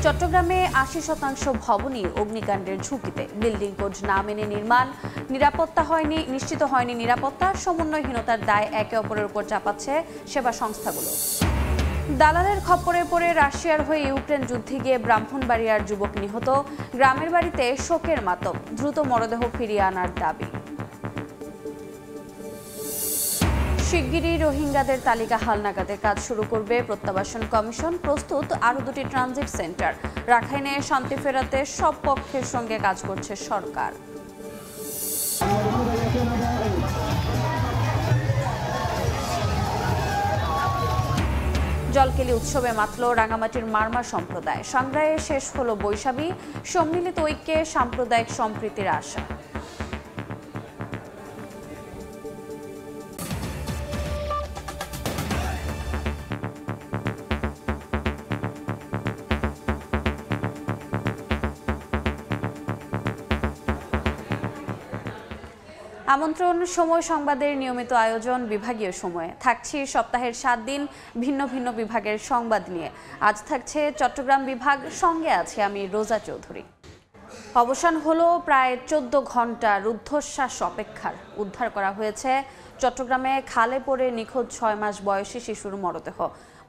চট্টগ্রামে ৮০% ভবনই অগ্নিকাণ্ডের ঝুঁকিতে। বিল্ডিং কোড না মেনে নির্মাণ, নিশ্চিত হয়নি নিরাপত্তা, সমন্বয়হীনতার দায় একে অপরের উপর চাপাচ্ছে সেবা সংস্থাগুলো। দালালের খপ্পরে পড়ে রাশিয়ার হয়ে ইউক্রেন যুদ্ধে গিয়ে ব্রাহ্মণবাড়িয়ার যুবক নিহত, গ্রামের বাড়িতে শোকের মাতম, দ্রুত মরদেহ ফিরিয়ে আনার দাবি। শিগগিরই রোহিঙ্গাদের তালিকা হালনাগাদে কাজ শুরু করবে প্রত্যাবাসন কমিশন, প্রস্তুত আরও 2টি ট্রানজিট সেন্টার। রাখাইনে শান্তি ফেরাতে সব পক্ষের সঙ্গে কাজ করছে সরকার। জলকেলি উৎসবে মাতল রাঙামাটির মারমা সম্প্রদায়। সাংগ্রায়ে শেষ হলো বৈশাখী, সম্মিলিত ঐক্যে সাম্প্রদায়িক সম্প্রীতির আশা। আমন্ত্রণ সময় সংবাদের নিয়মিত আয়োজন বিভাগীয় সময়ে। থাকছি সপ্তাহের 7 দিন ভিন্ন ভিন্ন বিভাগের সংবাদ নিয়ে। আজ থাকছে চট্টগ্রাম বিভাগ, সঙ্গে আছে আমি রোজা চৌধুরী। অবসান হলো প্রায় 14 ঘন্টা রুদ্ধশ্বাস অপেক্ষার। উদ্ধার করা হয়েছে চট্টগ্রামে খালে পড়ে নিখোঁজ 6 মাস বয়সী শিশুর মরদেহ।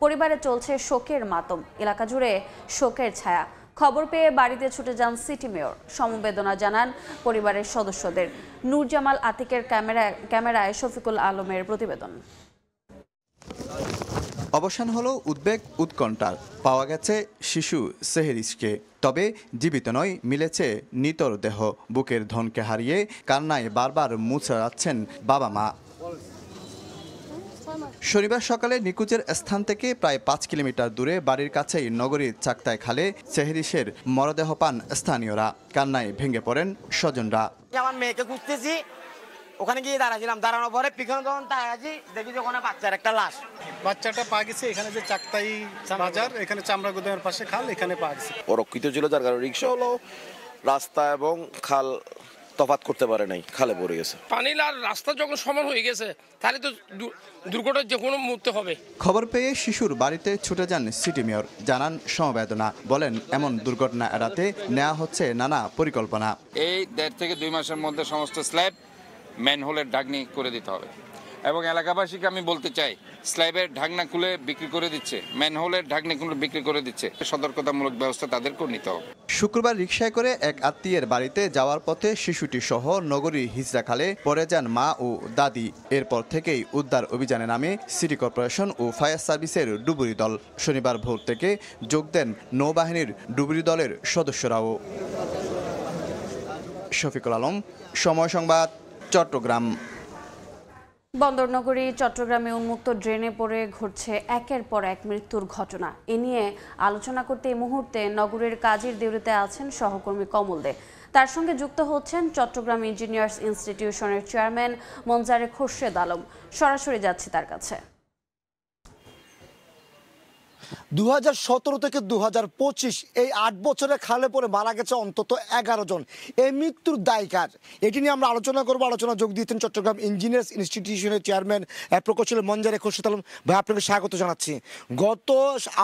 পরিবারে চলছে শোকের মাতম, এলাকা জুড়ে শোকের ছায়া। খবর পেয়ে বাড়িতে ছুটে যান সিটি মেয়র, সমবেদনা জানান পরিবারের সদস্যদের। নূরজামাল আতিকের ক্যামেরায় শফিকুল আলমের প্রতিবেদন। অবসান হলো উদ্বেগ উৎকণ্ঠার। পাওয়া গেছে শিশু সেহেরিসকে, তবে জীবিত নয়, মিলেছে নিতর দেহ। বুকের ধনকে হারিয়ে কান্নায় বারবার মুচড়াচ্ছেন বাবা মা। শনিবার সকালে নিখোঁজের স্থান থেকে প্রায় 5 কিলোমিটার দূরে বাড়ির কাছেই নগরীর চাকতায় খালে সেহেরিসের মরদেহ পান স্থানীয়রা। কান্নায় ভেঙে পড়েন স্বজনরা। আমার মেয়েকে খুঁজতেছি, ওখানে গিয়ে দাঁড়াছিলাম, দাঁড়ানোর পরে পিছনে যখন তাকাচ্ছি দেখি যে ওখানে বাচ্চার একটা লাশ। বাচ্চাটা পা গেছে এখানে যে চাকতাই বাজার, এখানে চামড়া গুদামের পাশে খাল, এখানে পা গেছে। অরক্ষিত ছিল, যার কারণে রিক্সা হলো রাস্তা এবং খাল তফাৎ করতে পারে নাই, খালে পড়ে গেছে। পানির আর রাস্তা যখন সমান হয়ে গেছে তাহলে তো দুর্ঘটনা যে কোনো মুহূর্তে হবে। খবর পেয়ে শিশুর বাড়িতে ছুটে যান সিটি মেয়র, জানান সমবেদনা। বলেন এমন দুর্ঘটনা এড়াতে নেওয়া হচ্ছে নানা পরিকল্পনা। এই 1.5 থেকে 2 মাসের মধ্যে সমস্ত স্ল্যাব ম্যানহোলের ঢাকনি করে দিতে হবে এবং এলাকাবাসীকে আমি বলতে চাই, স্ল্যাবের ঢাকনা খুলে বিক্রি করে দিচ্ছে, ম্যানহোলের ঢাকনি খুলে বিক্রি করে দিচ্ছে। সতর্কতামূলক ব্যবস্থা তাদেরকেও নিতে হবে। শুক্রবার রিকশায় করে এক আত্মীয়ের বাড়িতে যাওয়ার পথে শিশুটি সহ নগরীর হিজড়াখালে পড়ে যান মা ও দাদি। এরপর থেকেই উদ্ধার অভিযানে নামে সিটি কর্পোরেশন ও ফায়ার সার্ভিসের ডুবুরি দল। শনিবার ভোর থেকে যোগ দেন নৌবাহিনীর ডুবুরি দলের সদস্যরাও। শফিকুল আলম, সময় সংবাদ, চট্টগ্রাম। বন্দরনগরী চট্টগ্রামে উন্মুক্ত ড্রেনে পড়ে ঘটছে একের পর এক মৃত্যুর ঘটনা। এ নিয়ে আলোচনা করতে এই মুহূর্তে নগরের কাজীর দেউরিতে আছেন সহকর্মী কমল দে। তার সঙ্গে যুক্ত হচ্ছেন চট্টগ্রাম ইঞ্জিনিয়ার্স ইনস্টিটিউশনের চেয়ারম্যান মনজারে খোরশেদ আলম। সরাসরি যাচ্ছি তার কাছে। 2017 থেকে 2025 এই 8 বছরে খালে পড়ে মারা গেছে অন্তত 11 জন। এই মৃত্যুর দায় কার, এটি নিয়ে আমরা আলোচনা করবো। আলোচনা যোগ দিয়েছেন চট্টগ্রাম ইঞ্জিনিয়ার্স ইনস্টিটিউশনের চেয়ারম্যান প্রকৌশলী মনজারে খোরশেদ আলম। ভাই, আপনাকে স্বাগত জানাচ্ছি। গত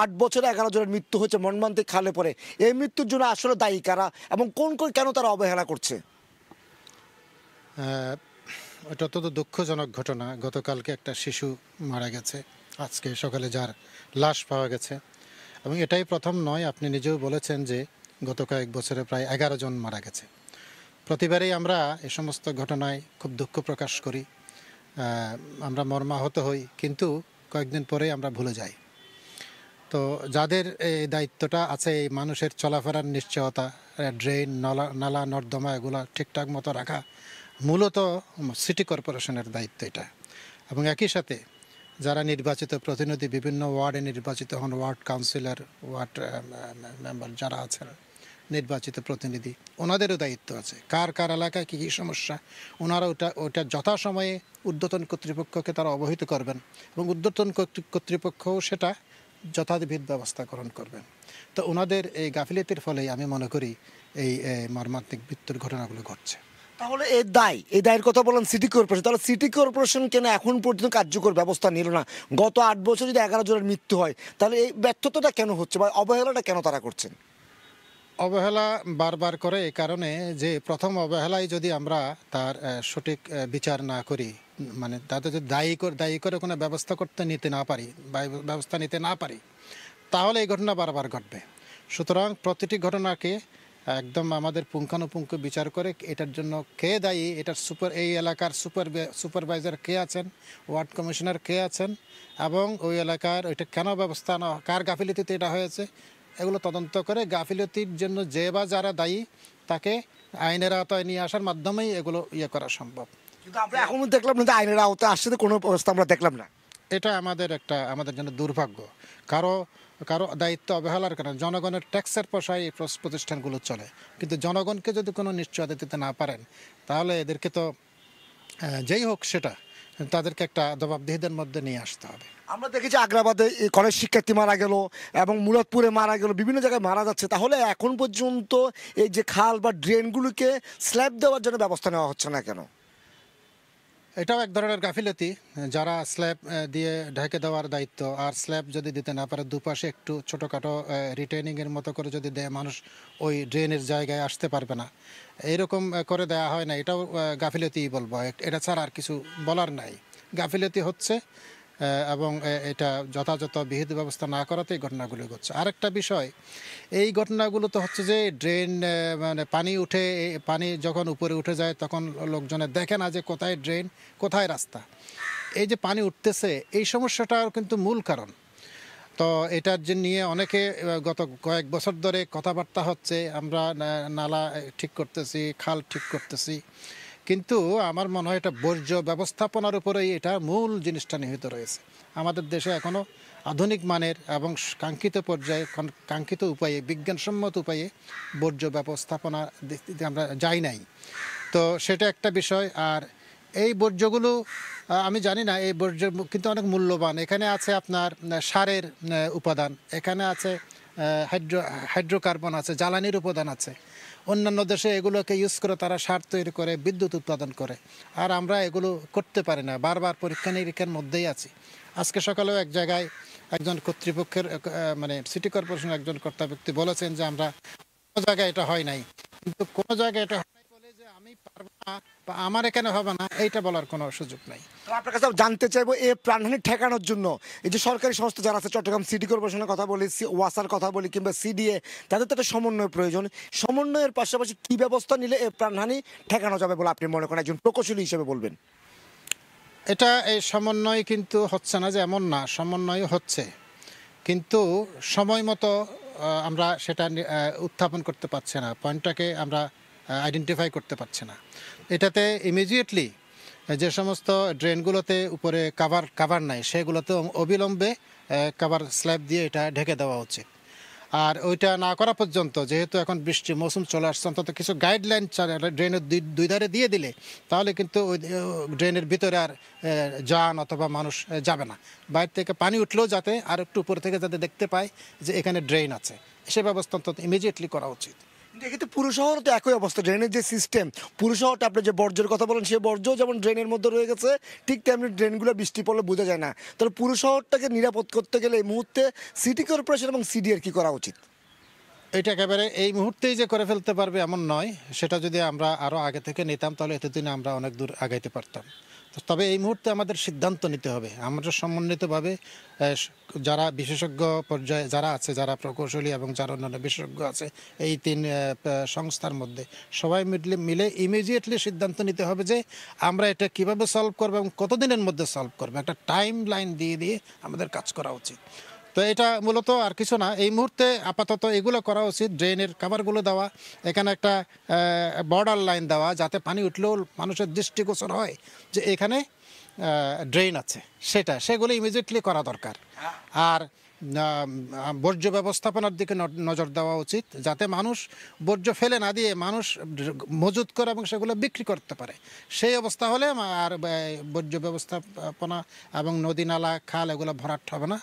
8 বছরে 11 জনের মৃত্যু হয়েছে মর্মান্তিক খালে পড়ে। এই মৃত্যুর জন্য আসলে দায়ী কারা এবং কেন তারা অবহেলা করছে? এটা অত্যন্ত দুঃখজনক ঘটনা। গতকালকে একটা শিশু মারা গেছে, আজকে সকালে যার লাশ পাওয়া গেছে। এবং এটাই প্রথম নয়, আপনি নিজেও বলেছেন যে গত কয়েক বছরে প্রায় 11 জন মারা গেছে। প্রতিবারেই আমরা এ সমস্ত ঘটনায় খুব দুঃখ প্রকাশ করি, আমরা মর্মাহত হই, কিন্তু কয়েকদিন পরেই আমরা ভুলে যাই। তো যাদের এই দায়িত্বটা আছে, এই মানুষের চলাফেরার নিশ্চয়তা, ড্রেন, নালা নর্দমা এগুলো ঠিকঠাক মতো রাখা, মূলত সিটি কর্পোরেশনের দায়িত্ব এটা। এবং একই সাথে যারা নির্বাচিত প্রতিনিধি, বিভিন্ন ওয়ার্ডে নির্বাচিত হন, ওয়ার্ড কাউন্সিলর, ওয়ার্ড মেম্বার যারা আছেন নির্বাচিত প্রতিনিধি, ওনাদেরও দায়িত্ব আছে। কার কার এলাকায় কী কী সমস্যা, ওনারা ওটা যথাসময়ে ঊর্ধ্বতন কর্তৃপক্ষকে তারা অবহিত করবেন এবং ঊর্ধ্বতন কর্তৃপক্ষও সেটা যথাবিধ ব্যবস্থা গ্রহণ করবেন। তো ওনাদের এই গাফিলতির ফলেই আমি মনে করি এই মর্মান্তিক মৃত্যুর ঘটনাগুলো ঘটছে। তাহলে এই দায়ের কথা বলেন সিটি কর্পোরেশন, তাহলে সিটি কর্পোরেশন কেন এখন পর্যন্ত কার্যকর ব্যবস্থা নিল না? গত 8 বছর যদি 11 জনের মৃত্যু হয়, তাহলে এই ব্যর্থতাটা কেন হচ্ছে বা অবহেলাটা কেন তারা করছেন? অবহেলা বারবার করে এই কারণে যে প্রথম অবহেলায় যদি আমরা তার সঠিক বিচার না করি, মানে তাদের যদি দায়ী করে কোনো ব্যবস্থা নিতে না পারি, ব্যবস্থা নিতে না পারি, তাহলে এই ঘটনা বারবার ঘটবে। সুতরাং প্রতিটি ঘটনাকে একদম আমাদের পুঙ্খানুপুঙ্খ বিচার করে এটার জন্য কে দায়ী, এটার এই এলাকার সুপারভাইজার কে আছেন, ওয়ার্ড কমিশনার কে আছেন, এবং ওই এলাকার ওইটা কেন ব্যবস্থা না, কার গাফিলতিতে এটা হয়েছে, এগুলো তদন্ত করে গাফিলতির জন্য যে বা যারা দায়ী তাকে আইনের আওতায় নিয়ে আসার মাধ্যমেই এগুলো করা সম্ভব। কিন্তু আমরা এখন দেখলাম না যে আইনের আওতায় আসছে কোনো ব্যবস্থা আমরা দেখলাম না। এটা আমাদের জন্য দুর্ভাগ্য। কারো দায়িত্ব অবহেলার কারণে জনগণের ট্যাক্সের পয়সায় এই প্রতিষ্ঠানগুলো চলে, কিন্তু জনগণকে যদি কোনো নিশ্চয়তা দিতে না পারেন তাহলে এদেরকে তো যেই হোক সেটা তাদেরকে একটা জবাবদিহিদের মধ্যে নিয়ে আসতে হবে। আমরা দেখেছি আগ্রাবাদে কলেজ শিক্ষার্থী মারা গেল এবং মুরাদপুরে মারা গেল, বিভিন্ন জায়গায় মারা যাচ্ছে। তাহলে এখন পর্যন্ত এই যে খাল বা ড্রেনগুলোকে স্ল্যাব দেওয়ার জন্য ব্যবস্থা নেওয়া হচ্ছে না কেন? এটাও এক ধরনের গাফিলতি, যারা স্ল্যাব দিয়ে ঢেকে দেওয়ার দায়িত্ব, আর স্ল্যাব যদি দিতে না পারে দুপাশে একটু ছোটোখাটো রিটেনিংয়ের মতো করে যদি দেয়, মানুষ ওই ড্রেনের জায়গায় আসতে পারবে না, এইরকম করে দেওয়া হয় না, এটাও গাফিলতিই বলবো। এটা ছাড়া আর কিছু বলার নাই। গাফিলতি হচ্ছে এবং এটা যথাযথ বিহিত ব্যবস্থা না করাতে এই ঘটনাগুলো ঘটছে। আরেকটা বিষয়, এই ঘটনাগুলো তো হচ্ছে যে ড্রেন মানে পানি যখন উপরে উঠে যায় তখন লোকজনের দেখে না যে কোথায় ড্রেন কোথায় রাস্তা। এই যে পানি উঠতেছে এই সমস্যাটাও কিন্তু মূল কারণ। তো এটার যে নিয়ে অনেকে গত কয়েক বছর ধরে কথাবার্তা হচ্ছে, আমরা নালা ঠিক করতেছি, খাল ঠিক করতেছি, কিন্তু আমার মনে হয় এটা বর্জ্য ব্যবস্থাপনার উপরেই এটা মূল জিনিসটা নিহিত রয়েছে। আমাদের দেশে এখনও আধুনিক মানের এবং কাঙ্ক্ষিত পর্যায়ে কাঙ্ক্ষিত উপায়ে বিজ্ঞানসম্মত উপায়ে বর্জ্য ব্যবস্থাপনা আমরা যাই নাই। তো সেটা একটা বিষয়। আর এই বর্জ্যগুলো আমি জানি না, এই বর্জ্য কিন্তু অনেক মূল্যবান। এখানে আছে আপনার সারের উপাদান, এখানে আছে হাইড্রোকার্বন আছে, জ্বালানির উপাদান আছে। অন্যান্য দেশে এগুলোকে ইউজ করে তারা সার তৈরি করে, বিদ্যুৎ উৎপাদন করে, আর আমরা এগুলো করতে পারি না, বারবার পরীক্ষা নিরীক্ষার মধ্যেই আছি। আজকে সকালেও এক জায়গায় একজন কর্তৃপক্ষের মানে সিটি কর্পোরেশনের একজন কর্তা ব্যক্তি বলেছেন যে আমরা কোনো জায়গায় এটা হয় নাই, কিন্তু কোনো জায়গায় এটা হয় নাই বলে যে আমি পারবো না বা আমার এখানে হবে না এইটা বলার কোনো সুযোগ নাই। আপনার কাছে জানতে চাইবো, এই প্রাণহানি ঠেকানোর জন্য এই যে সরকারি সংস্থা যারা আছে, চট্টগ্রাম সিটি কর্পোরেশনের কথা বলি, ওয়াসার কথা বলি, কিংবা সিডিএ, তাদের তো একটা সমন্বয় প্রয়োজন। সমন্বয়ের পাশাপাশি কি ব্যবস্থা নিলে এই প্রাণহানি ঠেকানো যাবে বলে আপনি মনে করেন, একজন প্রকৌশলী হিসেবে বলবেন? এই সমন্বয় কিন্তু হচ্ছে না যে এমন না, সমন্বয় হচ্ছে, কিন্তু সময় মতো আমরা সেটা উত্থাপন করতে পারছি না, পয়েন্টটাকে আমরা আইডেন্টিফাই করতে পারছি না। এটাতে ইমিডিয়েটলি যে সমস্ত ড্রেনগুলোতে উপরে কাভার নাই সেগুলোতে অবিলম্বে কাভার স্ল্যাব দিয়ে এটা ঢেকে দেওয়া উচিত। আর ওইটা না করা পর্যন্ত, যেহেতু এখন বৃষ্টি মৌসুম চলে আসছে, অন্তত কিছু গাইডলাইন ড্রেনের দুই ধারে দিয়ে দিলে তাহলে কিন্তু ওই ড্রেনের ভিতরে আর যান অথবা মানুষ যাবে না। বাইরে থেকে পানি উঠলেও যাতে আর একটু উপর থেকে যাতে দেখতে পায় যে এখানে ড্রেন আছে, সে ব্যবস্থা অন্তত ইমিডিয়েটলি করা উচিত। এক্ষেত্রে পুরো শহর তো একই অবস্থা, ড্রেনের যে সিস্টেম, পুরো শহরটা আপনি যে বর্জ্যের কথা বলেন, সেই বর্জ্য যেমন ড্রেনের মধ্যে রয়ে গেছে, ঠিক তেমনি ড্রেনগুলো বৃষ্টি পড়লে বোঝা যায় না। তাহলে পুরো শহরটাকে নিরাপদ করতে গেলে এই মুহূর্তে সিটি কর্পোরেশন এবং সিডিএর কি করা উচিত? এটা একেবারে এই মুহূর্তেই যে করে ফেলতে পারবে এমন নয়, সেটা যদি আমরা আরও আগে থেকে নিতাম তাহলে এতদিনে আমরা অনেক দূর আগাইতে পারতাম। তবে এই মুহূর্তে আমাদের সিদ্ধান্ত নিতে হবে, আমরা সমন্বিতভাবে যারা বিশেষজ্ঞ পর্যায়ে যারা আছে, যারা প্রকৌশলী এবং যারা অন্যান্য বিশেষজ্ঞ আছে, এই তিন সংস্থার মধ্যে সবাই মিলে ইমিডিয়েটলি সিদ্ধান্ত নিতে হবে যে আমরা এটা কিভাবে সলভ করবো এবং কতদিনের মধ্যে সলভ করবো, একটা টাইম লাইন দিয়ে আমাদের কাজ করা উচিত। তো এটা মূলত আর কিছু না, এই মুহূর্তে আপাতত এগুলো করা উচিত, ড্রেনের কাভারগুলো দেওয়া, এখানে একটা বর্ডার লাইন দেওয়া, যাতে পানি উঠলেও মানুষের দৃষ্টিগোচর হয় যে এখানে ড্রেন আছে, সেগুলো ইমিডিয়েটলি করা দরকার। আর বর্জ্য ব্যবস্থাপনার দিকে নজর দেওয়া উচিত, যাতে মানুষ বর্জ্য ফেলে না দিয়ে মানুষ মজুত করে এবং সেগুলো বিক্রি করতে পারে। সেই অবস্থা হলে আর বর্জ্য ব্যবস্থাপনা এবং নদী নালা খাল এগুলো ভরাট হবে না,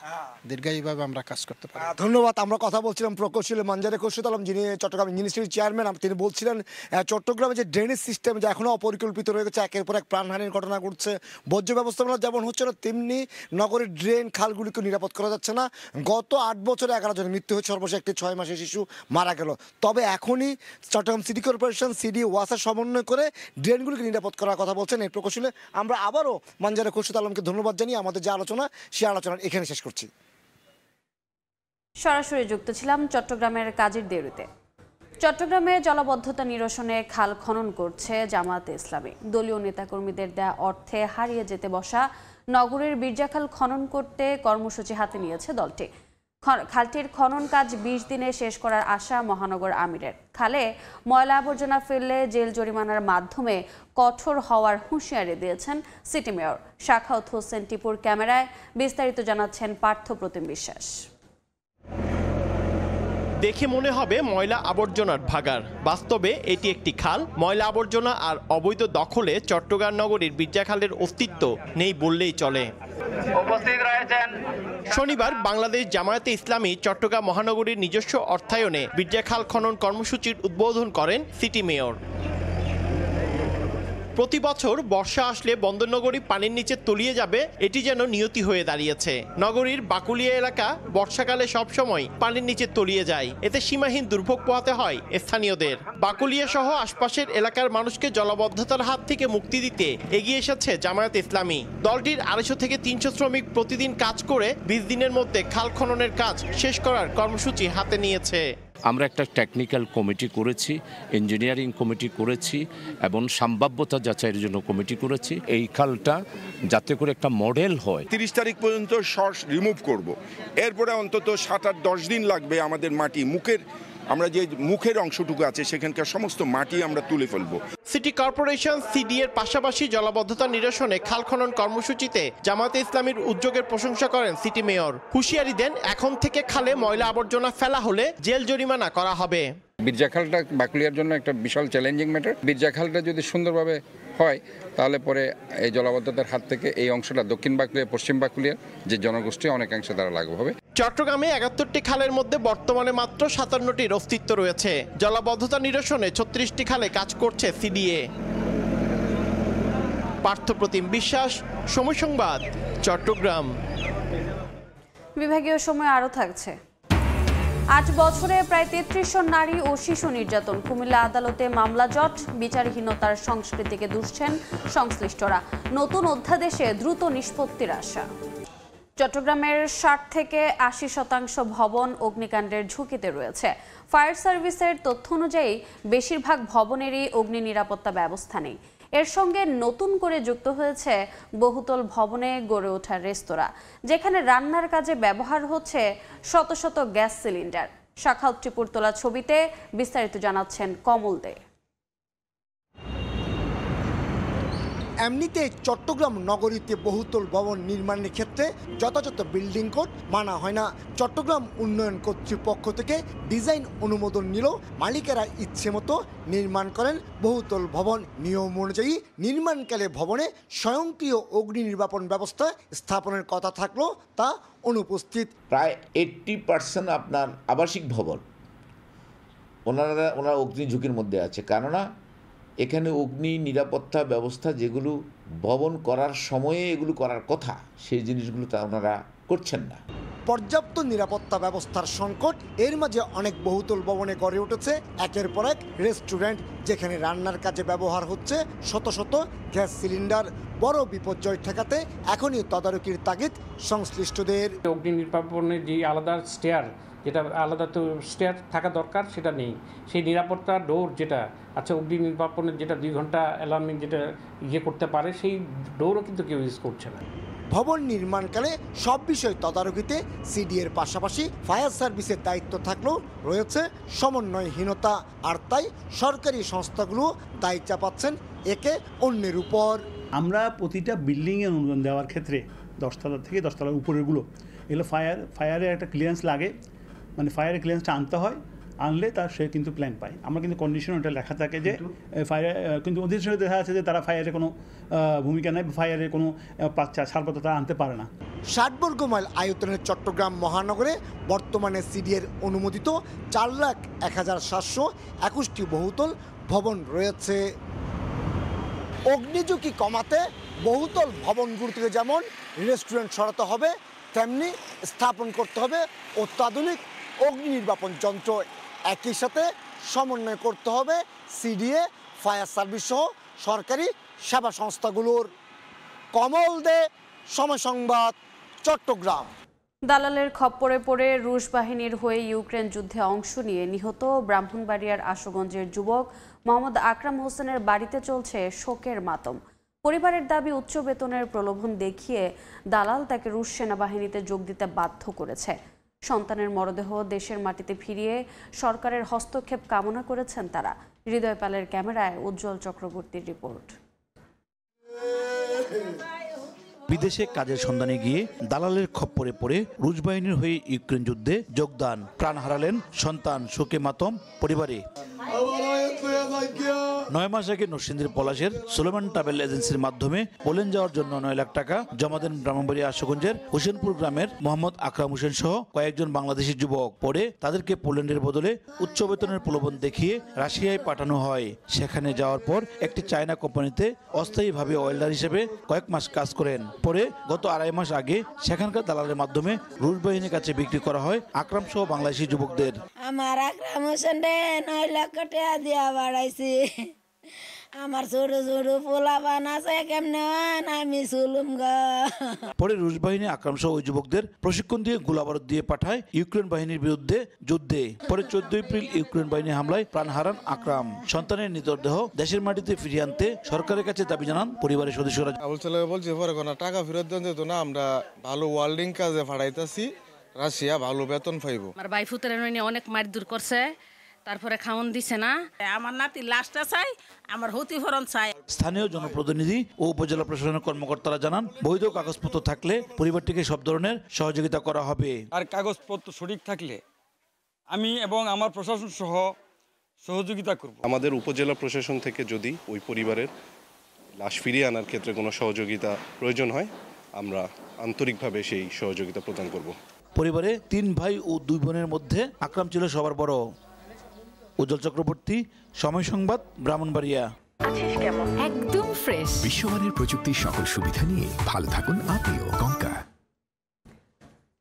দীর্ঘায়ীভাবে আমরা কাজ করতে পারি। ধন্যবাদ। আমরা কথা বলছিলাম প্রকৌশলী মানজারে খোরশেদ আলম, যিনি চট্টগ্রাম ইঞ্জিনিয়ারিং চেয়ারম্যান। তিনি বলছিলেন চট্টগ্রামে যে ড্রেনেজ সিস্টেম যে এখনও অপরিকল্পিত রয়ে গেছে, একের পর এক প্রাণহানির ঘটনা ঘটছে, বর্জ্য ব্যবস্থাপনা যেমন হচ্ছে না তেমনি নগরের ড্রেন খালগুলিকে নিরাপদ করা যাচ্ছে না। গত 8 বছরে 11 জনের মৃত্যু হয়েছে, সর্বশেষ একটি 6 মাসের শিশু মারা গেল। তবে এখনই চট্টগ্রাম সিটি কর্পোরেশন সিডি ওয়াসার সমন্বয় করে ড্রেনগুলিকে নিরাপদ করার কথা বলছেন এই প্রকৌশলী। আমরা আবারও মানজারা খুরশিদ আলমকে ধন্যবাদ জানিয়ে আমাদের যে আলোচনা সেই আলোচনা এখানে শেষ করছি। সরাসরি যুক্ত ছিলাম চট্টগ্রামের কাজীর দেউরিতে। চট্টগ্রামে জলাবদ্ধতা নিরসনে খাল খনন করছে জামায়াতে ইসলামী। দলীয় নেতাকর্মীদের দেয়া অর্থে হারিয়ে যেতে বসা নগরের বীরজাখাল খনন করতে কর্মসূচি হাতে নিয়েছে দলটি। খালটির খনন কাজ 20 দিনে শেষ করার আশা মহানগর আমিরের। খালে ময়লা আবর্জনা ফেললে জেল জরিমানার মাধ্যমে কঠোর হওয়ার হুঁশিয়ারি দিয়েছেন সিটি মেয়র শাখাউত হোসেন টিপুর ক্যামেরায়। বিস্তারিত জানাচ্ছেন পার্থ প্রতিম বিশ্বাস। দেখে মনে হবে ময়লা আবর্জনার ভাগাড়, বাস্তবে এটি একটি খাল। ময়লা আবর্জনা আর অবৈধ দখলে চট্টগ্রাম নগরীর বীরজাখালের অস্তিত্ব নেই বললেই চলে। শনিবার বাংলাদেশ জামায়াতে ইসলামী চট্টগ্রাম মহানগরীর নিজস্ব অর্থায়নে বীরজাখাল খনন কর্মসূচির উদ্বোধন করেন সিটি মেয়র। প্রতি বছর বর্ষা আসলে বন্দরনগরী পানির নিচে তলিয়ে যাবে, এটি যেন নিয়তি হয়ে দাঁড়িয়েছে। নগরীর বাকুলিয়া এলাকা বর্ষাকালে সবসময় পানির নিচে তলিয়ে যায়, এতে সীমাহীন দুর্ভোগ পোহাতে হয় স্থানীয়দের। বাকুলিয়া সহ আশপাশের এলাকার মানুষকে জলাবদ্ধতার হাত থেকে মুক্তি দিতে এগিয়ে এসেছে জামায়াত ইসলামী। দলটির 250 থেকে 300 শ্রমিক প্রতিদিন কাজ করে 20 দিনের মধ্যে খাল খননের কাজ শেষ করার কর্মসূচি হাতে নিয়েছে। আমরা একটা টেকনিক্যাল কমিটি করেছি, ইঞ্জিনিয়ারিং কমিটি করেছি এবং সম্ভাব্যতা যাচাইয়ের জন্য কমিটি করেছি। এই খালটা যাতে করে একটা মডেল হয়। 30 তারিখ পর্যন্ত সর্স রিমুভ করব। এরপরে অন্তত 7-8-10 দিন লাগবে আমাদের মাটি আমরা যে মুখের অংশটুকু আছে সেখানকার সমস্ত মাটি আমরা তুলে ফেলবো। সিটি কর্পোরেশন সিডি এর পাশাপাশি জলাবদ্ধতা নিরসনে খাল খনন কর্মসূচিতে জামায়াতে ইসলামীর উদ্যোগের প্রশংসা করেন সিটি মেয়র। হুঁশিয়ারি দেন এখন থেকে খালে ময়লা আবর্জনা ফেলা হলে জেল জরিমানা করা হবে। বীরজাখালটা বাকুলিয়ার জন্য একটা বিশাল চ্যালেঞ্জিং ম্যাটার। বীরজাখালটা যদি সুন্দরভাবে হয় তাহলে পরে এই জলাবদ্ধতার হাত থেকে এই অংশটা দক্ষিণ বাকুলিয়া পশ্চিম বাকুলিয়ার যে জনগোষ্ঠী অনেকাংশে দ্বারা লাঘব হবে। চট্টগ্রামে 71টি খালের মধ্যে বর্তমানে মাত্র 57টির অস্তিত্ব রয়েছে। জলাবদ্ধতা নিরসনে 36টি খালে কাজ করছে সিডিএ। পার্থ প্রতিম বিশ্বাস, সময় সংবাদ, চট্টগ্রাম। বিভাগীয় সময় আরও থাকছে। 8 বছরে প্রায় 3300 নারী ও শিশু নির্যাতন। কুমিল্লা আদালতে মামলা জট। বিচারহীনতার সংস্কৃতিকে দুষছেন সংশ্লিষ্টরা। নতুন অধ্যাদেশে দ্রুত নিষ্পত্তির আশা। চট্টগ্রামের 60 থেকে 80% ভবন অগ্নিকাণ্ডের ঝুঁকিতে রয়েছে। ফায়ার সার্ভিসের তথ্য অনুযায়ী বেশিরভাগ ভবনেরই অগ্নি নিরাপত্তা ব্যবস্থা নেই। এর সঙ্গে নতুন করে যুক্ত হয়েছে বহুতল ভবনে গড়ে ওঠা রেস্তোরাঁ, যেখানে রান্নার কাজে ব্যবহার হচ্ছে শত শত গ্যাস সিলিন্ডার। শাখাউত টিপুর তোলা ছবিতে বিস্তারিত জানাচ্ছেন কমল দে। এমনিতে চট্টগ্রাম নগরীতে বহুতল ভবন নির্মাণের ক্ষেত্রে যথাযথ বিল্ডিং কোড মানা হয় না। চট্টগ্রাম উন্নয়ন কর্তৃপক্ষ থেকে ডিজাইন অনুমোদন নিলেও মালিকেরা ইচ্ছে মতো নির্মাণ করেন বহুতল ভবন। নিয়ম অনুযায়ী নির্মাণকালে ভবনে স্বয়ংক্রিয় অগ্নি নির্বাপন ব্যবস্থা স্থাপনের কথা থাকলেও তা অনুপস্থিত। প্রায় 80% আপনার আবাসিক ভবন ওনারা অগ্নি ঝুঁকির মধ্যে আছে, কেননা এখানে অগ্নি নিরাপত্তা ব্যবস্থা যেগুলো ভবন করার সময়ে এগুলো করার কথা সেই জিনিসগুলো তা ওনারা করছেন না। পর্যাপ্ত নিরাপত্তা ব্যবস্থার সংকট। এর মাঝে অনেক বহুতল ভবনে গড়ে উঠেছে একের পর এক রেস্টুরেন্ট, যেখানে রান্নার কাজে ব্যবহার হচ্ছে শত শত গ্যাস সিলিন্ডার। বড় বিপর্যয় ঠেকাতে এখনই তদারকির তাগিদ সংশ্লিষ্টদের। অগ্নি নির্বাপনের যে আলাদা স্টেয়ার, যেটা আলাদা তো স্টেয়ার থাকা দরকার সেটা নেই। সেই নিরাপত্তা ডোর যেটা আচ্ছা অগ্নি নির্বাপনের যেটা 2 ঘন্টা অ্যালার্মিং যেটা করতে পারে, সেই ডোরও কিন্তু কেউ ইউজ করছে না। ভবন নির্মাণকালে সব বিষয় তদারকিতে সিডিএর পাশাপাশি ফায়ার সার্ভিসের দায়িত্ব থাকলেও রয়েছে সমন্বয়হীনতা। আর তাই সরকারি সংস্থাগুলো দায় চাপাচ্ছেন একে অন্যের উপর। আমরা প্রতিটা বিল্ডিংয়ে অনুদান দেওয়ার ক্ষেত্রে 10 তলা থেকে 10 তলার উপরেরগুলো এগুলো ফায়ারের একটা ক্লিয়ারেন্স লাগে, মানে ফায়ারের ক্লিয়ারেন্সটা আনতে হয়। আনলে তার সে কিন্তু প্ল্যান পায়। আমরা কিন্তু কন্ডিশন ওটা লেখা থাকে যে ফায়ার, কিন্তু অধিকাংশ দেখা যাচ্ছে যে তারা ফায়ারে কোনো ভূমিকা নেয়, ফায়ারে কোনো ছাড়পত্র তারা আনতে পারে না। 60 বর্গ মাইল আয়তনের চট্টগ্রাম মহানগরে বর্তমানে সিডিএর অনুমোদিত 4,01,721টি বহুতল ভবন রয়েছে। অগ্নিঝুঁকি কমাতে বহুতল ভবনগুলো থেকে যেমন রেস্টুরেন্ট সরাতে হবে, তেমনি স্থাপন করতে হবে অত্যাধুনিক অগ্নি নির্বাপন যন্ত্র। একই সাথে সমন্বয় করতে হবে সিডিএ, ফায়ার সার্ভিস সহ সরকারি সেবা সংস্থাগুলোর। কমল দে, সময় সংবাদ, চট্টগ্রাম। দালালের খপ্পরে পড়ে রুশ বাহিনীর হয়ে ইউক্রেন যুদ্ধে অংশ নিয়ে নিহত ব্রাহ্মণবাড়িয়ার আশুগঞ্জের যুবক মোহাম্মদ আকরাম হোসেনের বাড়িতে চলছে শোকের মাতম। পরিবারের দাবি, উচ্চ বেতনের প্রলোভন দেখিয়ে দালাল তাকে রুশ সেনাবাহিনীতে যোগ দিতে বাধ্য করেছে। সন্তানের মরদেহ দেশের মাটিতে ফিরিয়ে সরকারের হস্তক্ষেপ কামনা করেছেন তারা। হৃদয় পালের ক্যামেরায় উজ্জ্বল চক্রবর্তীর রিপোর্ট। বিদেশে কাজের সন্ধানে গিয়ে দালালের খপ্পরে পড়ে রুশ বাহিনীর হয়ে ইউক্রেন যুদ্ধে যোগদান। প্রাণ হারালেন সন্তান, শোকে মাতম পরিবারে। 9 মাস আগে নরসিংদীর পলাশের সুলেমান ট্রাভেল এজেন্সির মাধ্যমে পোল্যান্ড যাওয়ার জন্য 9 লাখ টাকা জমা দেন ব্রাহ্মণবাড়িয়া আশুগঞ্জের হোসেনপুর গ্রামের মোহাম্মদ আকরাম হোসেন সহ কয়েকজন বাংলাদেশি যুবক। পরে তাদেরকে পোল্যান্ডের বদলে উচ্চ বেতনের প্রলোভন দেখিয়ে রাশিয়ায় পাঠানো হয়। সেখানে যাওয়ার পর একটি চায়না কোম্পানিতে অস্থায়ীভাবে ওয়েল্ডার হিসেবে কয়েক মাস কাজ করেন। পরে গত 2.5 মাস আগে সেখানকার দালালের মাধ্যমে রুশ বাহিনীর কাছে বিক্রি করা হয় আকরাম সহ বাংলাদেশি যুবকদের। আমার আকরাম হোসেন 9 লাখ টাকা দিয়া বাড়াইছি। আমার ছোট ছোট পোলা বানাছে কেমনে আমি চুলুম গা। পরে রুশ বাহিনী আকরাম সহ ওই যুবকদের প্রশিক্ষণ দিয়ে গোলাবারুদ দিয়ে পাঠায় ইউক্রেন বাহিনীর বিরুদ্ধে যুদ্ধে। পরে 14 এপ্রিল ইউক্রেন বাহিনীর হামলায় প্রাণ হারান আকরাম। সন্তানের মৃতদেহ দেশের মাটিতে ফিরিয়ে আনতে সরকারের কাছে দাবি জানান পরিবারের সদস্যরা। বলছে পরে কোনো টাকা ফেরত দেন যেত না, আমরা ভালো ওয়েল্ডিং কাজে ফাড়াইতেছি, রাশিয়া ভালো বেতন পাইব। আমার ভাই ফুতের অনেক মারধর করছে, তারপরে খাওয়ান দিছে না। আমার নাতি লাশটা চাই, আমার ক্ষতিপূরণ চাই। স্থানীয় জনপ্রতিনিধি ও উপজেলা প্রশাসনের কর্মকর্তারা জানান, বৈধ কাগজপত্র থাকলে পরিবারটিকে সব ধরনের সহযোগিতা করা হবে। আর কাগজপত্র সঠিক থাকলে আমি এবং আমার প্রশাসন সহ সহযোগিতা করব। আমাদের উপজেলা প্রশাসন থেকে যদি ওই পরিবারের লাশ ফিরিয়ে আনার ক্ষেত্রে কোনো সহযোগিতা প্রয়োজন হয়, আমরা আন্তরিকভাবে সেই সহযোগিতা প্রদান করব। পরিবারে 3 ভাই ও 2 বোনের মধ্যে আকরাম ছিল সবার বড়। উজ্জ্বল চক্রবর্তী, সময় সংবাদ, ব্রাহ্মণবাড়িয়া। একদম ফ্রেশ বিশ্বমানের প্রযুক্তির সকল সুবিধা নিয়ে ভালো থাকুন আপনিও। কঙ্কা।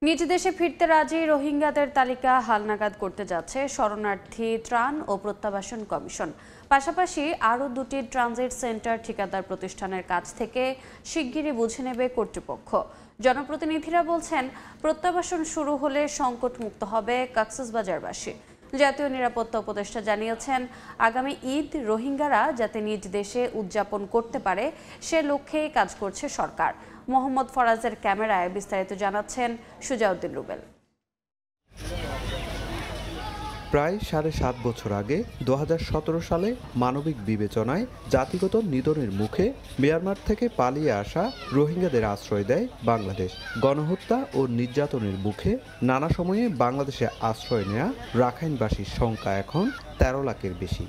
নিজ দেশে ফিরতে রাজি রোহিঙ্গাদের তালিকা হালনাগাদ করতে যাচ্ছে শরণার্থী ত্রাণ ও প্রত্যাবাসন কমিশন। পাশাপাশি আরও 2টি ট্রানজিট সেন্টার ঠিকাদার প্রতিষ্ঠানের কাছ থেকে শিগগিরই বুঝে নেবে কর্তৃপক্ষ। জনপ্রতিনিধিরা বলছেন, প্রত্যাবাসন শুরু হলে সংকটমুক্ত হবে কক্সবাজারবাসী। জাতীয় নিরাপত্তা উপদেষ্টা জানিয়েছেন, আগামী ঈদ রোহিঙ্গারা যাতে নিজ দেশে উদযাপন করতে পারে সে লক্ষ্যেই কাজ করছে সরকার। মোহাম্মদ ফরাজের ক্যামেরায় বিস্তারিত জানাচ্ছেন সুজাউদ্দিন রুবেল। প্রায় 7.5 বছর আগে 2017 সালে মানবিক বিবেচনায় জাতিগত নিধনের মুখে মিয়ানমার থেকে পালিয়ে আসা রোহিঙ্গাদের আশ্রয় দেয় বাংলাদেশ। গণহত্যা ও নির্যাতনের মুখে নানা সময়ে বাংলাদেশে আশ্রয় নেয়া রাখাইনবাসীর সংখ্যা এখন 13 লাখের বেশি।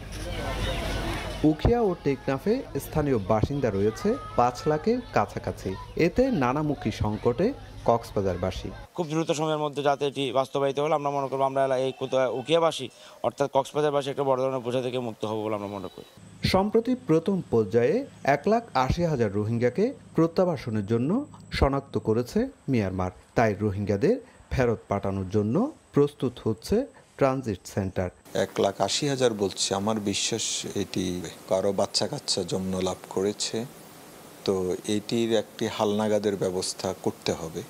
উখিয়া ও টেকনাফে স্থানীয় বাসিন্দা রয়েছে 5 লাখের কাছাকাছি। এতে নানামুখী সংকটে কক্সবাজারবাসী। খুব দ্রুত সময়ের মধ্যে যাতে এটি বাস্তবায়িত হলে আমরা মনে করবো আমরা এই উখিয়াবাসী অর্থাৎ কক্সবাজারবাসী একটা বড় ধরনের বোঝা থেকে মুক্ত হবো বলে আমরা মনে করি। সম্প্রতি প্রথম পর্যায়ে 1,80,000 রোহিঙ্গাকে প্রত্যাবাসনের জন্য শনাক্ত করেছে মিয়ানমার। তাই রোহিঙ্গাদের ফেরত পাঠানোর জন্য প্রস্তুত হচ্ছে ট্রানজিট সেন্টার। 1,80,000 বলছে, আমার বিশ্বাস এটি কারো বাচ্চা কাচ্চা জন্ম লাভ করেছে, তো এটির একটি হালনাগাদের ব্যবস্থা করতে হবে।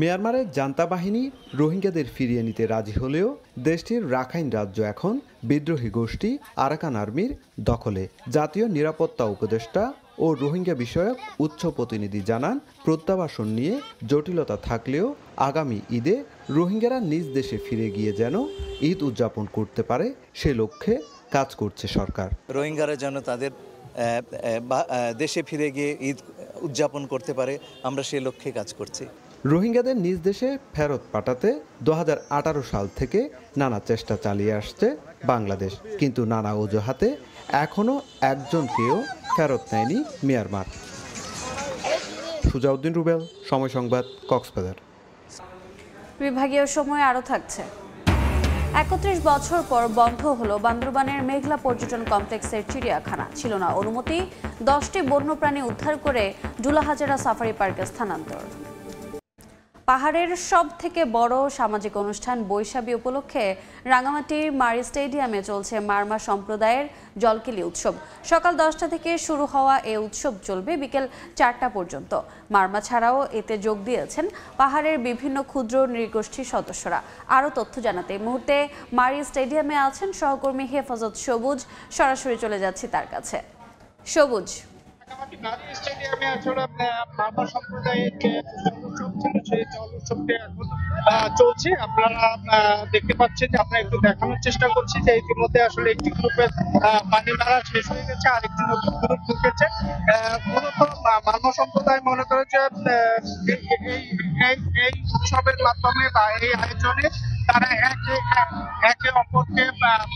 মিয়ানমারের জান্তা বাহিনী রোহিঙ্গাদের ফিরিয়ে নিতে রাজি হলেও দেশটির রাখাইন রাজ্য এখন বিদ্রোহী গোষ্ঠী আরাকান আর্মির দখলে। জাতীয় নিরাপত্তা উপদেষ্টা ও রোহিঙ্গা বিষয়ক উচ্চ প্রতিনিধি জানান, প্রত্যাবাসন নিয়ে জটিলতা থাকলেও আগামী ঈদে রোহিঙ্গারা নিজ দেশে ফিরে গিয়ে যেন ঈদ উদযাপন করতে পারে সে লক্ষ্যে কাজ করছে সরকার। রোহিঙ্গারা যেন তাদের দেশে ফিরে গিয়ে ঈদ উদযাপন করতে পারে, আমরা সেই লক্ষ্যে কাজ করছি। রোহিঙ্গাদের নিজ দেশে ফেরত পাঠাতে 2018 সাল থেকে নানা চেষ্টা চালিয়ে আসছে বাংলাদেশ, কিন্তু নানা অজুহাতে এখনও একজনকেও ফেরত নেয়নি মিয়ানমার। সুজাউদ্দিন রুবেল, সময় সংবাদ, কক্সবাজার। বিভাগীয় সময় আরও থাকছে। 31 বছর পর বন্ধ হলো বান্দরবানের মেঘলা পর্যটন কমপ্লেক্সের চিড়িয়াখানা। ছিল না অনুমতি, 10টি বন্যপ্রাণী উদ্ধার করে ডুলাহাজারা সাফারি পার্কে স্থানান্তর। পাহাড়ের সব থেকে বড় সামাজিক অনুষ্ঠান বৈশাখী উপলক্ষে রাঙামাটির মারি স্টেডিয়ামে চলছে মারমা সম্প্রদায়ের জলকেলি উৎসব। সকাল 10টা থেকে শুরু হওয়া এই উৎসব চলবে বিকেল 4টা পর্যন্ত। মারমা ছাড়াও এতে যোগ দিয়েছেন পাহাড়ের বিভিন্ন ক্ষুদ্র নৃগোষ্ঠীর সদস্যরা। আরও তথ্য জানাতে এই মুহূর্তে মারি স্টেডিয়ামে আছেন সহকর্মী হেফাজত সবুজ। সরাসরি চলে যাচ্ছি তার কাছে। সবুজ, স্টেডিয়ামে আসলে মারমা সম্প্রদায়ের যে উৎসব ছিল সেই জল উৎসবটি এখন চলছে। আপনারা দেখতে পাচ্ছেন যে আমরা একটু দেখানোর চেষ্টা করছি যে ইতিমধ্যে আসলে একটি গ্রুপের পানি মারা শেষ হয়ে গেছে, আরেকটি নতুন গ্রুপ ঢুকেছে। মূলত মারমা সম্প্রদায় মনে করে যে এই উৎসবের মাধ্যমে বা এই আয়োজনে তারা একে অপরকে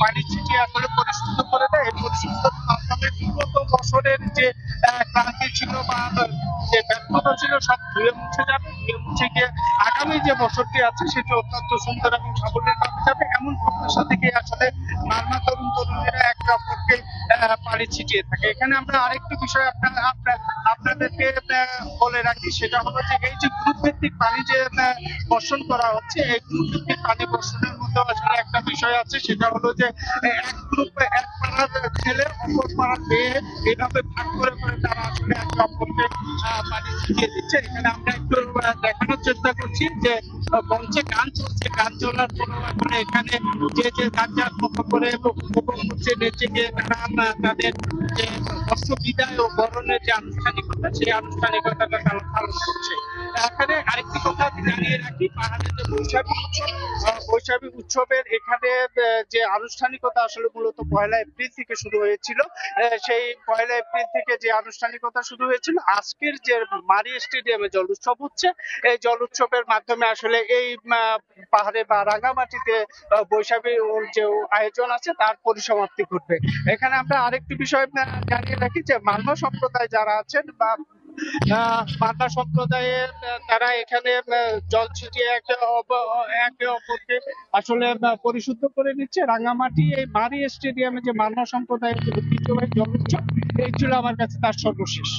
পানি ছিটিয়ে আসলে পরিশুদ্ধ করে দেয়। এই পরিশুদ্ধের মাধ্যমে বিগত বছরের যে ক্লান্তি ছিল বা যে ব্যর্থতা ছিল সব ধুয়ে মুছে যাবে। ধুয়ে মুছে গিয়ে আগামী যে বছরটি আছে সেটি অত্যন্ত সুন্দর এবং সাফল্যভাবে যাবে, এমন প্রত্যাশা থেকে আসলে মারমা তরুণ তরুণীরা একে অপরকে পানি ছিটিয়ে থাকে। এখানে আমরা আরেকটি বিষয় আপনাদেরকে বলে রাখি, সেটা হলো যে এই যে গ্রুপ ভিত্তিক পানি যে বর্ষণ করা হচ্ছে, এই গ্রুপ ভিত্তিক পানি বর্ষণের মধ্যে আসলে একটা বিষয় আছে, সেটা হলো যে এক গ্রুপে এক পাড়ার ছেলে অপর পাড়ার মেয়ে এইভাবে ভাগ করে করে তারা আসলে একে অপরকে পানি ছিটিয়ে দিচ্ছে। এখানে আমরা একটু দেখানোর চেষ্টা করছি যে মঞ্চে গান চলছে, গান চলার পরেও আসলে এখানে যে যার যার মতো করে উপভোগ করছে, নেচে গিয়ে তারা তাদের যে বর্ষ বিদায় ও বরণের যে আনুষ্ঠানিকতা সেই আনুষ্ঠানিকতাটা তারা পালন করছে। এখানে আরেকটি কথা জানিয়ে রাখি, পাহাড়ের যে বৈশাখী উৎসবের এখানে যে আনুষ্ঠানিকতা আসলে মূলত 1 এপ্রিল থেকে শুরু হয়েছিল। সেই 1 এপ্রিল থেকে যে আনুষ্ঠানিকতা শুরু হয়েছিল, আজকের যে মারি স্টেডিয়ামে জল উৎসব হচ্ছে, এই জল উৎসবের মাধ্যমে আসলে এই পাহাড়ে বা রাঙামাটিতে বৈশাখী যে আয়োজন আছে তার পরিসমাপ্তি ঘটবে। এখানে আমরা আরেকটি বিষয় জানিয়ে রাখি যে মারমা সম্প্রদায় যারা আছেন বা মারমা সম্প্রদায়ের তারা এখানে জল ছিটিয়ে একে অপরকে আসলে পরিশুদ্ধ করে নিচ্ছে। রাঙামাটি এই মারি স্টেডিয়ামে যে মারমা সম্প্রদায়ের ঐতিহ্যবাহী জল উৎসব, এই ছিল আমার কাছে তার সর্বশেষ।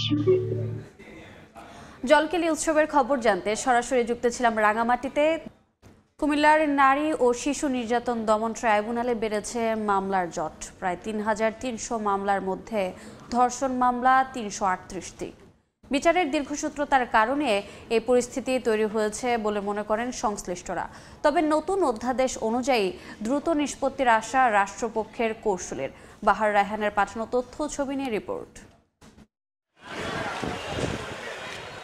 জলকেলি উৎসবের খবর জানতে সরাসরি যুক্ত ছিলাম রাঙামাটিতে। কুমিল্লার নারী ও শিশু নির্যাতন দমন ট্রাইব্যুনালে বেড়েছে মামলার জট। প্রায় ৩৩০০ মামলার মধ্যে ধর্ষণ মামলা ৩৩৮টি। বিচারের দীর্ঘসূত্রতার কারণে এই পরিস্থিতি তৈরি হয়েছে বলে মনে করেন সংশ্লিষ্টরা। তবে নতুন অধ্যাদেশ অনুযায়ী দ্রুত নিষ্পত্তির আশা রাষ্ট্রপক্ষের কৌশলের। বাহার রায়হানের পাঠানো তথ্য ছবি নিয়ে রিপোর্ট।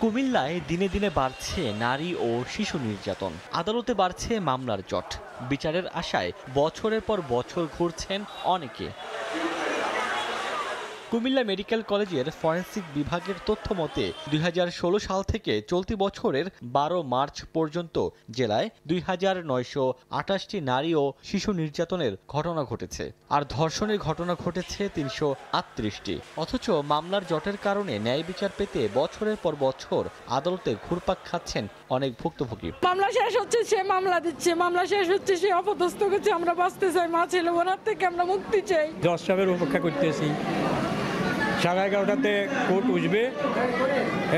কুমিল্লায় দিনে দিনে বাড়ছে নারী ও শিশু নির্যাতন, আদালতে বাড়ছে মামলার জট। বিচারের আশায় বছরের পর বছর ঘুরছেন অনেকে। কুমিল্লা মেডিকেল কলেজের ফরেনসিক বিভাগের তথ্য মতে ২০১৬ সাল থেকে চলতি বছরের ১২ মার্চ পর্যন্ত জেলায় ২,৯২৮টি নারী ও শিশু নির্যাতনের ঘটনা ঘটেছে, আর ধর্ষণের ঘটনা ঘটেছে ৩৩৮টি। অথচ মামলার জটের কারণে ন্যায় বিচার পেতে বছরের পর বছর আদালতে ঘুরপাক খাচ্ছেন অনেক ভুক্তভোগী। মামলা শেষ হচ্ছে, সে মামলা দিচ্ছে, মামলা শেষ হচ্ছে, সে অপদস্থ করছে। আমরা বাঁচতে চাই, মা ছেলে বোনার থেকে আমরা মুক্তি চাই। 10 সালের অপেক্ষা করতেছি, 11:30টাতে কোর্ট উঠবে,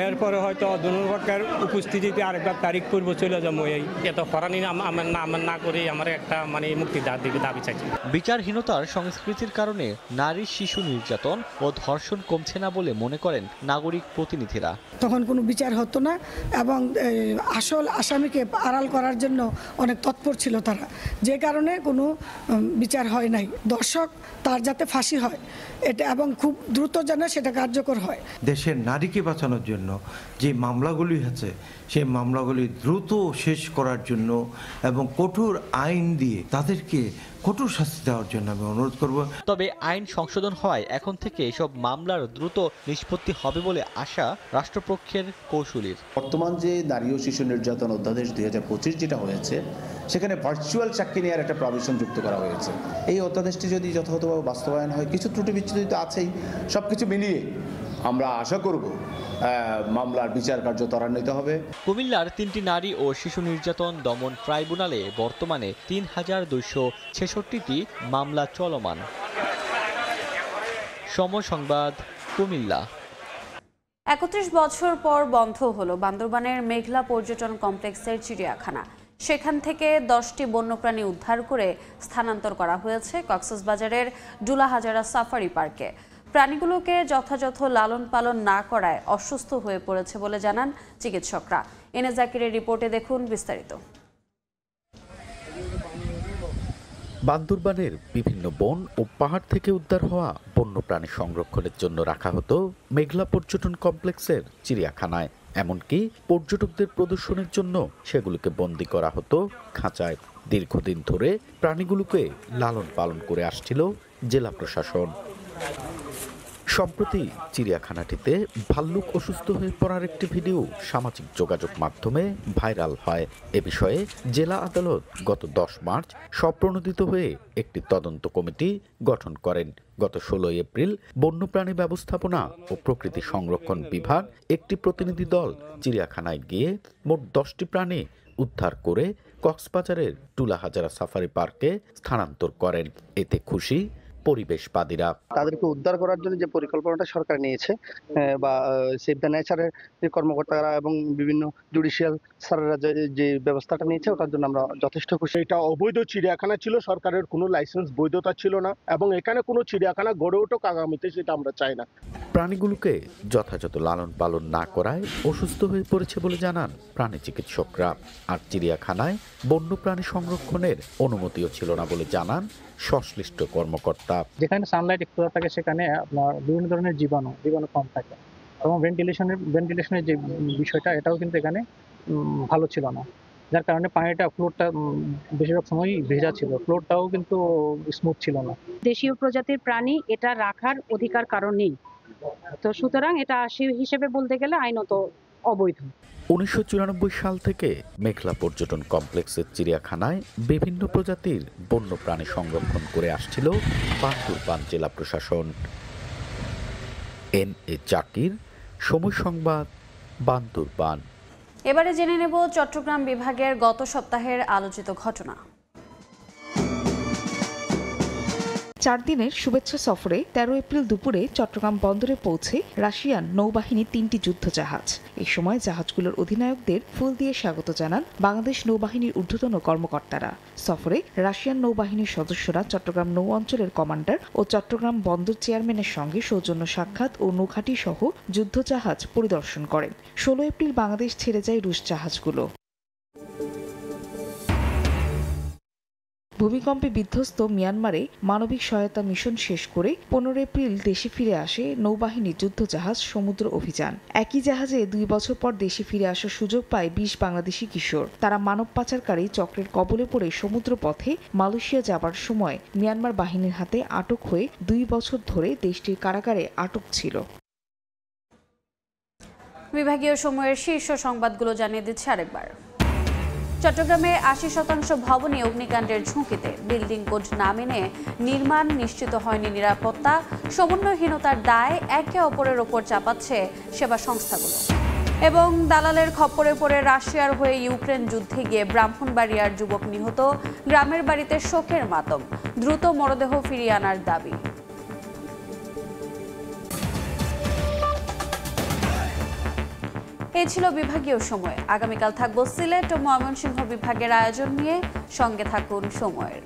এরপরে হয়তো দুপক্ষের উপস্থিতিতে আরেকবার তারিখ পূর্ব চলে যাবো। এই এত হরানি আমার না করে আমার একটা মুক্তির দাবি চাইছি। বিচারহীনতার সংস্কৃতির কারণে নারী শিশু নির্যাতন ও ধর্ষণ কমছে না বলে মনে করেন নাগরিক প্রতিনিধিরা। তখন কোনো বিচার হতো না এবং আসল আসামিকে আড়াল করার জন্য অনেক তৎপর ছিল তারা, যে কারণে কোনো বিচার হয় নাই। দর্শক তার যাতে ফাঁসি হয় এটা এবং খুব দ্রুত যেন সেটা কার্যকর হয়। দেশের নারীকে বাঁচানোর জন্য যে মামলাগুলি আছে সেই মামলাগুলি দ্রুত শেষ করার জন্য এবং কঠোর আইন দিয়ে তাদেরকে কঠোর শাস্তি দেওয়ার জন্য আমি অনুরোধ করব। তবে আইন সংশোধন হওয়ায় এখন থেকে এসব মামলার দ্রুত নিষ্পত্তি হবে বলে আশা রাষ্ট্রপক্ষের কৌশলীর। বর্তমান যে নারী ও শিশু নির্যাতন অধ্যাদেশ 2025 যেটা হয়েছে, সেখানে ভার্চুয়াল সাক্ষী নেওয়ার একটা প্রভিশন যুক্ত করা হয়েছে। এই অধ্যাদেশটি যদি যথাযথভাবে বাস্তবায়ন হয়, কিছু ত্রুটি বিচ্যুতি তো আছেই, সবকিছু মিলিয়ে আমরা আশা করব মামলার বিচার কার্য ত্বরান্বিত হবে। কুমিল্লার 3টি নারী ও শিশু নির্যাতন দমন ট্রাইব্যুনালে বর্তমানে ৩,২৬৬টি মামলা চলমান। সময় সংবাদ, কুমিল্লা। ৩১ বছর পর বন্ধ হলো বান্দরবানের মেঘলা পর্যটন কমপ্লেক্সের চিড়িয়াখানা। সেখান থেকে 10টি বন্যপ্রাণী উদ্ধার করে স্থানান্তর করা হয়েছে কক্সবাজারের ডুলাহাজারা সাফারি পার্কে। প্রাণীগুলোকে যথাযথ লালন পালন না করায় অসুস্থ হয়ে পড়েছে বলে জানান চিকিৎসকরা। এনে জাকিরের রিপোর্টে দেখুন বিস্তারিত। বান্দরবানের বিভিন্ন বন ও পাহাড় থেকে উদ্ধার হওয়া বন্যপ্রাণী সংরক্ষণের জন্য রাখা হতো মেঘলা পর্যটন কমপ্লেক্সের চিড়িয়াখানায়। এমনকি পর্যটকদের প্রদর্শনের জন্য সেগুলোকে বন্দী করা হতো খাঁচায়। দীর্ঘদিন ধরে প্রাণীগুলোকে লালন পালন করে আসছিল জেলা প্রশাসন। সম্প্রতি চিড়িয়াখানাটিতে ভাল্লুক অসুস্থ হয়ে পড়ার একটি ভিডিও সামাজিক যোগাযোগ মাধ্যমে ভাইরাল হয়। এ বিষয়ে জেলা আদালত গত 10 মার্চ স্বপ্রণোদিত হয়ে একটি তদন্ত কমিটি গঠন করেন। গত 16 এপ্রিল বন্যপ্রাণী ব্যবস্থাপনা ও প্রকৃতি সংরক্ষণ বিভাগ একটি প্রতিনিধি দল চিড়িয়াখানায় গিয়ে মোট 10টি প্রাণী উদ্ধার করে কক্সবাজারের ডুলাহাজারা সাফারি পার্কে স্থানান্তর করেন। এতে খুশি পরিবেশবাদীরা। তাদেরকে উদ্ধার করার জন্য যে পরিকল্পনাটা সরকার নিয়েছে বা সেভ দ্য নেচারের কর্মকর্তারা এবং বিভিন্ন জুডিশিয়াল স্যারেরা যে ব্যবস্থাটা নিয়েছে ওটার জন্য আমরা যথেষ্ট খুশি। এটা অবৈধ চিড়িয়াখানা ছিল, সরকারের কোনো লাইসেন্স বৈধতা ছিল না এবং এখানে কোনো চিড়িয়াখানা গড়ে উঠুক আগামীতে সেটা আমরা চাই না। প্রাণীগুলোকে যথাযথ লালন পালন না করায় অসুস্থ হয়ে পড়েছে বলে জানান প্রাণী চিকিৎসকরা। আর চিড়িয়াখানায় বন্যপ্রাণী সংরক্ষণের অনুমতিও ছিল না বলে জানান সংশ্লিষ্ট কর্মকর্তা। যেখানে সানলাইট এক্সপোজার থাকে সেখানে আপনার বিভিন্ন ধরনের জীবাণু কম থাকে এবং ভেন্টিলেশনের যে বিষয়টা এটাও কিন্তু এখানে ভালো ছিল না, যার কারণে পানিটা ফ্লোরটা বেশিরভাগ সময়ই ভেজা ছিল, ফ্লোরটাও কিন্তু স্মুথ ছিল না। দেশীয় প্রজাতির প্রাণী এটা রাখার অধিকার কারণ নেই, তো সুতরাং এটা সেই হিসেবে বলতে গেলে আইনত অবৈধ। 1994 সাল থেকে মেঘলা পর্যটন কমপ্লেক্সের চিড়িয়াখানায় বিভিন্ন প্রজাতির বন্যপ্রাণী সংরক্ষণ করে আসছিল বান্দরবান জেলা প্রশাসন। এনএ জাকির, সময় সংবাদ, বান্দরবান। এবারে জেনে নেব চট্টগ্রাম বিভাগের গত সপ্তাহের আলোচিত ঘটনা। 4 দিনের শুভেচ্ছা সফরে 13 এপ্রিল দুপুরে চট্টগ্রাম বন্দরে পৌঁছে রাশিয়ান নৌবাহিনীর 3টি যুদ্ধজাহাজ। এই সময় জাহাজগুলোর অধিনায়কদের ফুল দিয়ে স্বাগত জানান বাংলাদেশ নৌবাহিনীর ঊর্ধ্বতন কর্মকর্তারা। সফরে রাশিয়ান নৌবাহিনীর সদস্যরা চট্টগ্রাম নৌ অঞ্চলের কমান্ডার ও চট্টগ্রাম বন্দর চেয়ারম্যানের সঙ্গে সৌজন্য সাক্ষাৎ ও নৌঘাঁটি সহ যুদ্ধজাহাজ পরিদর্শন করেন। 16 এপ্রিল বাংলাদেশ ছেড়ে যায় রুশ জাহাজগুলো। ভূমিকম্পে বিধ্বস্ত মিয়ানমারে মানবিক সহায়তা মিশন শেষ করে 15 এপ্রিল দেশে ফিরে আসে নৌবাহিনীর যুদ্ধজাহাজ সমুদ্র অভিযান। একই জাহাজে 2 বছর পর দেশে ফিরে আসার সুযোগ পায় 20 বাংলাদেশি কিশোর। তারা মানব পাচারকারী চক্রের কবলে পড়ে সমুদ্র পথে মালয়েশিয়া যাবার সময় মিয়ানমার বাহিনীর হাতে আটক হয়ে 2 বছর ধরে দেশটির কারাগারে আটক ছিল। বিভাগীয় সময়ের শীর্ষ সংবাদগুলো জানিয়ে দিচ্ছে আরেকবার। চট্টগ্রামে 80% ভবনই অগ্নিকাণ্ডের ঝুঁকিতে। বিল্ডিং কোড না মেনে নির্মাণ, নিশ্চিত হয়নি নিরাপত্তা, সমন্বয়হীনতার দায় একে অপরের ওপর চাপাচ্ছে সেবা সংস্থাগুলো। এবং দালালের খপ্পরে পড়ে রাশিয়ার হয়ে ইউক্রেন যুদ্ধে গিয়ে ব্রাহ্মণবাড়িয়ার যুবক নিহত, গ্রামের বাড়িতে শোকের মাতম, দ্রুত মরদেহ ফিরিয়ে আনার দাবি। এই ছিল বিভাগীয় সময়। আগামীকাল থাকবো সিলেট ও ময়মনসিংহ বিভাগের আয়োজন নিয়ে। সঙ্গে থাকুন সময়ের।